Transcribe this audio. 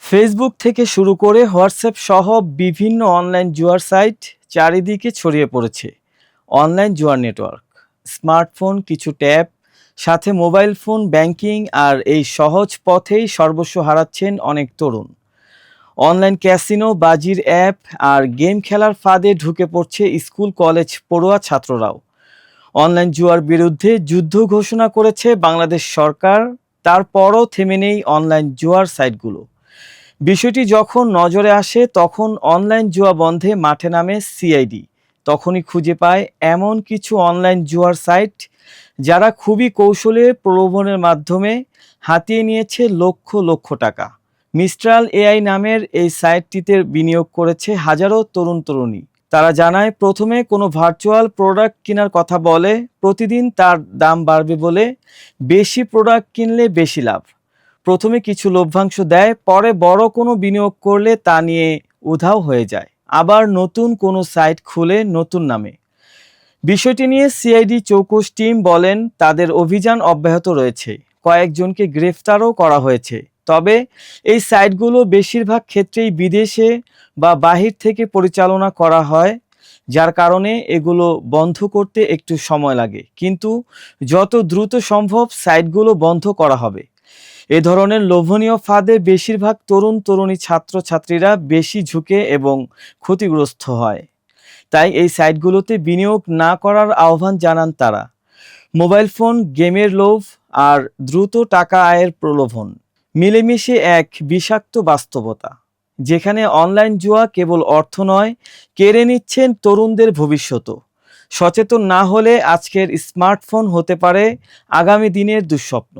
Facebook থেকে শুরু করে হোয়াটসঅ্যাপ সহ বিভিন্ন অনলাইন জুয়ার সাইট চারিদিকে ছড়িয়ে পড়েছে। অনলাইন জুয়ার নেটওয়ার্ক, স্মার্টফোন, কিছু ট্যাব, সাথে মোবাইল ফোন ব্যাংকিং, আর এই সহজ পথেই সর্বস্ব হারাচ্ছেন অনেক তরুণ। অনলাইন ক্যাসিনো, বাজির অ্যাপ আর গেম খেলার ফাঁদে ঢুকে পড়ছে স্কুল কলেজ পড়ুয়া ছাত্ররাও। অনলাইন জুয়ার বিরুদ্ধে যুদ্ধ ঘোষণা করেছে বাংলাদেশ সরকার, তারপরও থেমে নেই অনলাইন জুয়ার সাইটগুলো। বিষয়টি যখন নজরে আসে তখন অনলাইন জুয়া বন্ধে মাঠে নামে সিআইডি। তখনই খুঁজে পায় এমন কিছু অনলাইন জুয়ার সাইট যারা খুবই কৌশলে প্রলোভনের মাধ্যমে হাতিয়ে নিয়েছে লক্ষ লক্ষ টাকা। মিস্ট্রাল এআই নামের এই সাইটটিতে বিনিয়োগ করেছে হাজারো তরুণ তরুণী। তারা জানায়, প্রথমে কোনো ভার্চুয়াল প্রোডাক্ট কেনার কথা বলে, প্রতিদিন তার দাম বাড়বে বলে, বেশি প্রোডাক্ট কিনলে বেশি লাভ। প্রথমে কিছু লভ্যাংশ দেয়, পরে বড় কোনো বিনিয়োগ করলে তা নিয়ে উধাও হয়ে যায়। আবার নতুন কোনো সাইট খুলে নতুন নামে। বিষয়টি নিয়ে সিআইডি চৌকস টিম বলেন, তাদের অভিযান অব্যাহত রয়েছে, কয়েকজনকে গ্রেফতারও করা হয়েছে। তবে এই সাইটগুলো বেশিরভাগ ক্ষেত্রেই বিদেশে বা বাহির থেকে পরিচালনা করা হয়, যার কারণে এগুলো বন্ধ করতে একটু সময় লাগে। কিন্তু যত দ্রুত সম্ভব সাইটগুলো বন্ধ করা হবে। এ ধরনের লোভনীয় ফাঁদে বেশিরভাগ তরুণ তরুণী ছাত্রছাত্রীরা বেশি ঝুঁকে এবং ক্ষতিগ্রস্ত হয়। তাই এই সাইটগুলোতে বিনিয়োগ না করার আহ্বান জানান তারা। মোবাইল ফোন, গেমের লোভ আর দ্রুত টাকা আয়ের প্রলোভন মিলেমিশে এক বিষাক্ত বাস্তবতা, যেখানে অনলাইন জুয়া কেবল অর্থ নয়, কেড়ে নিচ্ছেন তরুণদের ভবিষ্যৎও। সচেতন না হলে আজকের স্মার্টফোন হতে পারে আগামী দিনের দুঃস্বপ্ন।